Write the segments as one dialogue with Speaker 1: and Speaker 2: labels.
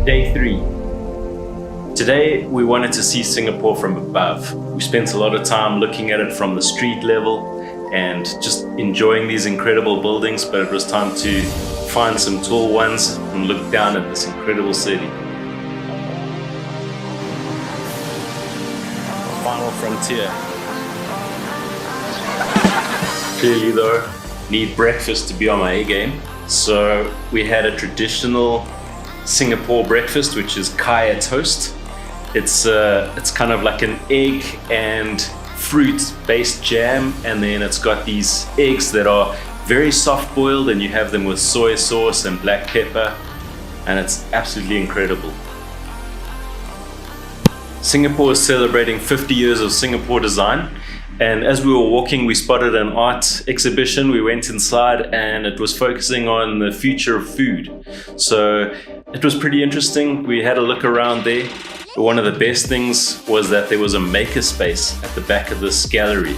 Speaker 1: Day 3. Today we wanted to see Singapore from above. We spent a lot of time looking at it from the street level and just enjoying these incredible buildings, but it was time to find some tall ones and look down at this incredible city. Final frontier. Clearly though, need breakfast to be on my A game. So we had a traditional Singapore breakfast, which is kaya toast. It's kind of like an egg and fruit-based jam, and then it's got these eggs that are very soft-boiled, and you have them with soy sauce and black pepper, and it's absolutely incredible. Singapore is celebrating 50 years of Singapore design, and as we were walking we spotted an art exhibition. We went inside and it was focusing on the future of food. So it was pretty interesting. We had a look around there. One of the best things was that there was a makerspace at the back of this gallery.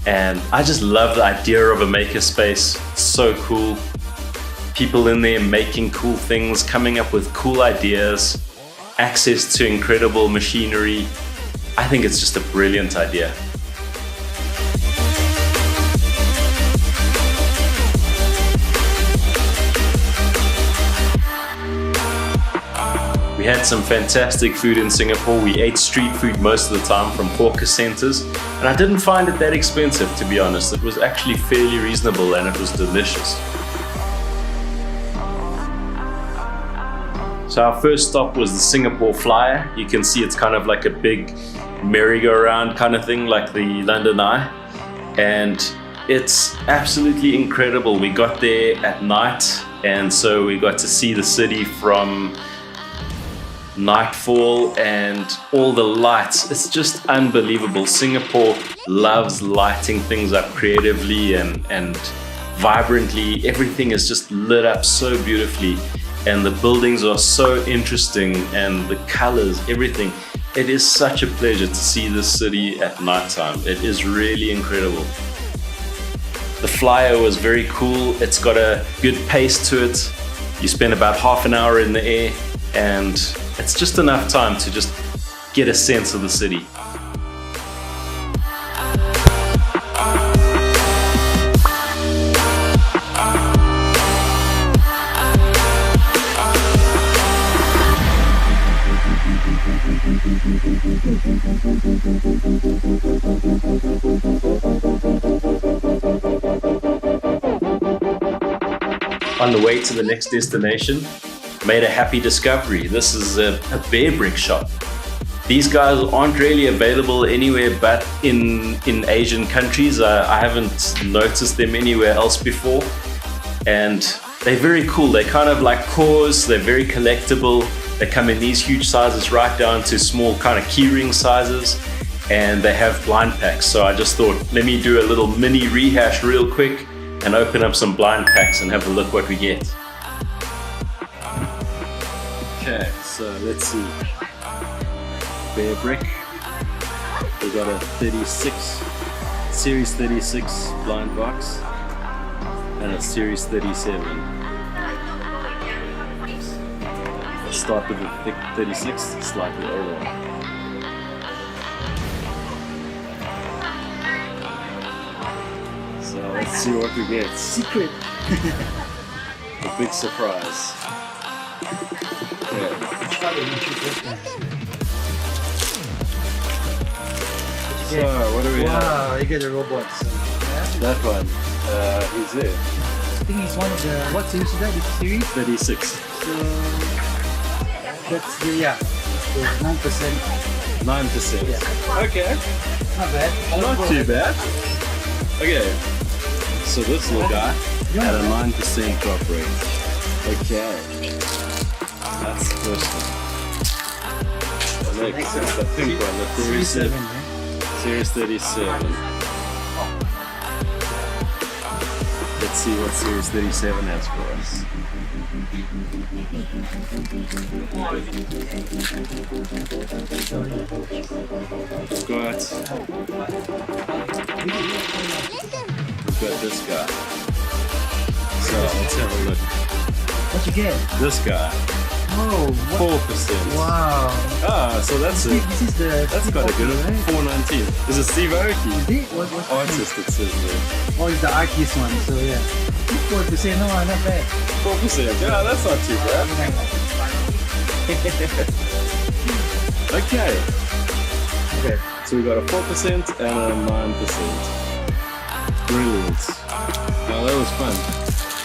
Speaker 1: And I just love the idea of a makerspace. It's so cool. People in there making cool things, coming up with cool ideas, access to incredible machinery. I think it's just a brilliant idea. We had some fantastic food in Singapore. We ate street food most of the time from hawker centers, and I didn't find it that expensive, to be honest. It was actually fairly reasonable and it was delicious. So our first stop was the Singapore Flyer. You can see it's kind of like a big merry-go-round kind of thing, like the London Eye, and it's absolutely incredible. We got there at night, and so we got to see the city from nightfall and all the lights. It's just unbelievable. Singapore loves lighting things up creatively and vibrantly. Everything is just lit up so beautifully, and the buildings are so interesting, and the colors, everything. It is such a pleasure to see this city at nighttime. It is really incredible. The flyer was very cool. It's got a good pace to it. You spend about half an hour in the air, and it's just enough time to just get a sense of the city. On the way to the next destination, made a happy discovery. This is a bear brick shop. These guys aren't really available anywhere but in Asian countries. I haven't noticed them anywhere else before, and they're very cool. They're kind of like cores. They're very collectible. They come in these huge sizes right down to small kind of keyring sizes, and they have blind packs. So I just thought, let me do a little mini rehash real quick and open up some blind packs and have a look what we get. Okay, so let's see. Bear brick. We got a 36, Series 36 blind box, and a Series 37. Let's start with the thick 36, slightly older. So let's see what we get.
Speaker 2: Secret!
Speaker 1: A big surprise. So, what do we have?
Speaker 2: Wow, you get the robots.
Speaker 1: That one, who's there?
Speaker 2: I think it's one of the, what series is that? This series?
Speaker 1: 36.
Speaker 2: So, that's the, yeah, the 9%.
Speaker 1: 9%.
Speaker 2: Yeah.
Speaker 1: Okay.
Speaker 2: Not bad.
Speaker 1: Not too bad. Okay. So this little guy had a 9% drop rate. Okay. That's the first one. The next is the pink one, the 37. Series 37. Let's see what Series 37 has for us. We've got this guy. So let's have a look.
Speaker 2: What you get?
Speaker 1: This guy.
Speaker 2: Oh, what?
Speaker 1: 4%.
Speaker 2: Wow.
Speaker 1: Ah, so that's it.
Speaker 2: This is the.
Speaker 1: That's quite a good one.
Speaker 2: right?
Speaker 1: 419. This is Steve Aoki.
Speaker 2: Is it? What's
Speaker 1: Artist, it says there.
Speaker 2: Oh, it's the artist one. So yeah. 4%. No, not bad.
Speaker 1: 4%. Yeah, that's not too bad. Okay.
Speaker 2: Okay.
Speaker 1: So we got a 4% and a 9%. Brilliant. Now that was fun.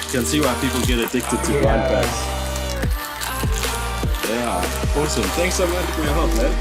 Speaker 1: You can see why people get addicted to blind bags. Yeah, awesome. Thanks so much for your help, man.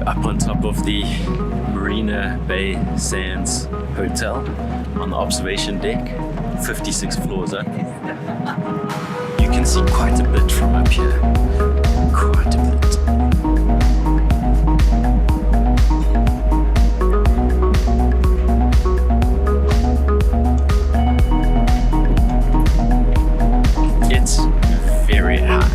Speaker 1: Up on top of the Marina Bay Sands Hotel on the observation deck, 56 floors up. You can see quite a bit from up here. Quite a bit. It's very high.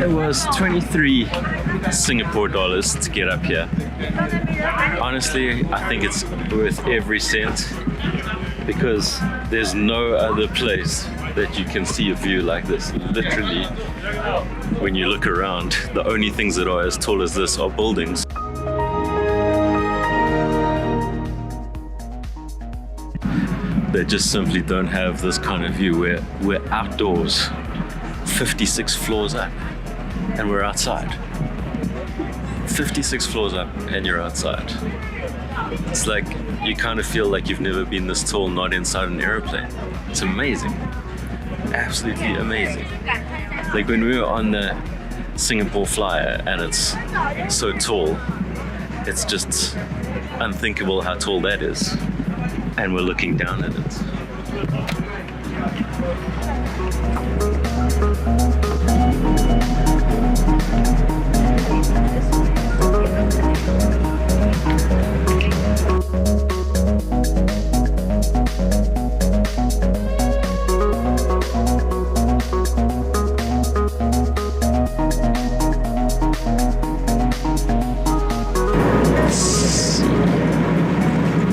Speaker 1: It was 23 Singapore dollars to get up here. Honestly, I think it's worth every cent because there's no other place that you can see a view like this. Literally, when you look around, the only things that are as tall as this are buildings. They just simply don't have this kind of view. We're outdoors, 56 floors up, and we're outside. 56 floors up and you're outside. It's like you kind of feel like you've never been this tall not inside an airplane. It's amazing. Absolutely amazing. Like when we were on the Singapore flyer and it's so tall, it's just unthinkable how tall that is. And we're looking down at it.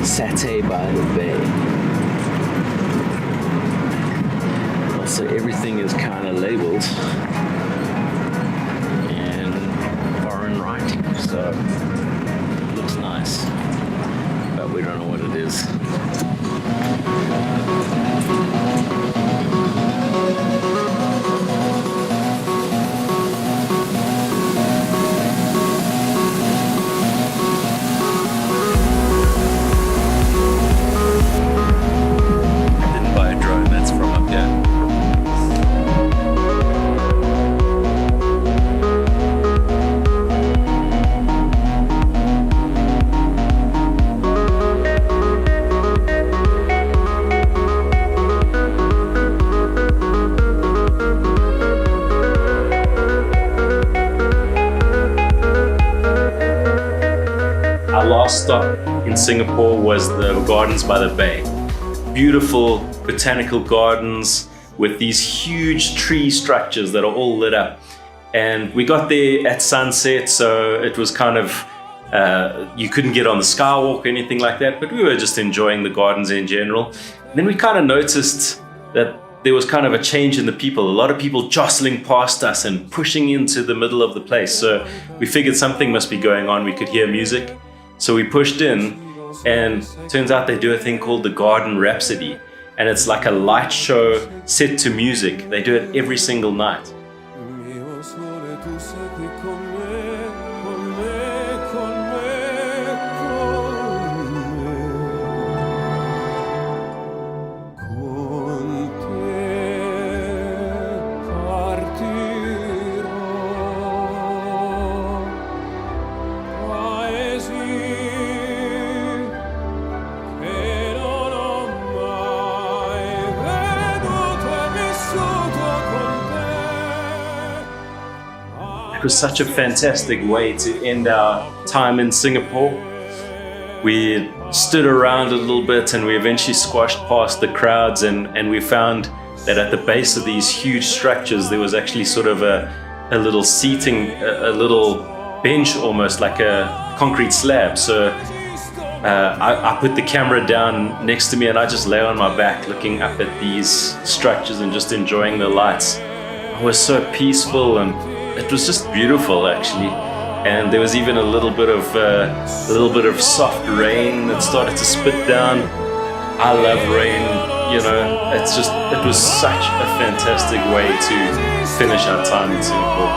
Speaker 1: Satay by the bay. Also, everything is kind of labeled in foreign writing, so it looks nice, but we don't know what it is. Our last stop in Singapore was the Gardens by the Bay. Beautiful botanical gardens with these huge tree structures that are all lit up. And we got there at sunset, so it was kind of, you couldn't get on the skywalk or anything like that, but we were just enjoying the gardens in general. And then we kind of noticed that there was kind of a change in the people. A lot of people jostling past us and pushing into the middle of the place. So we figured something must be going on. We could hear music. So we pushed in, and turns out they do a thing called the Garden Rhapsody. And it's like a light show set to music. They do it every single night. It was such a fantastic way to end our time in Singapore. We stood around a little bit and we eventually squashed past the crowds, and we found that at the base of these huge structures there was actually sort of a little seating, a little bench, almost like a concrete slab. So I put the camera down next to me and I just lay on my back looking up at these structures and just enjoying the lights. It was so peaceful and it was just beautiful, actually. And there was even a little bit of soft rain that started to spit down. I love rain, you know. It was such a fantastic way to finish our time in Singapore.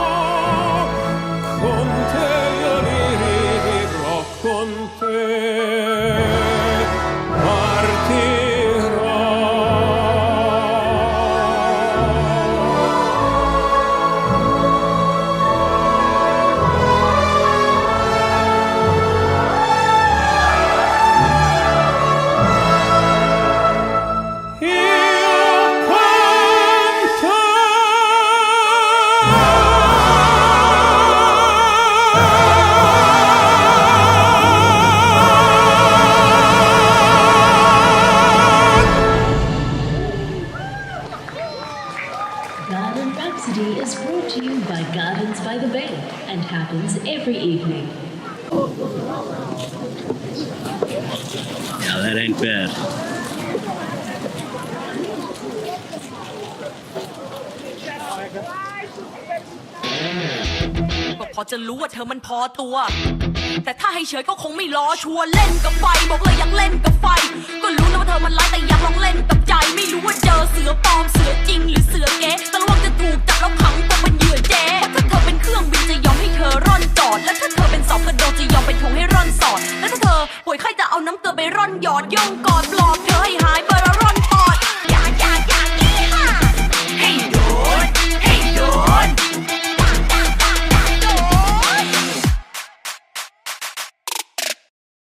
Speaker 3: Garden Rhapsody is brought to you by Gardens by the Bay and happens every evening.
Speaker 4: Yeah, that ain't bad.
Speaker 5: ก็พอจะรู้ว่าเธอมันพอตัวแต่ถ้าให้เฉยก็คงไม่รอชัวร์เล่นกับไฟบอกเลยอยากเล่นกับไฟก็รู้นะว่าเธอมันร้ายแต่อยากลองเล่นกับใจไม่รู้ว่าเจอเสือปลอมเสือจริงหรือเสือเก๊แต่ระวังจะถูกจับแล้วขังตกเป็นเหยื่อเจ๊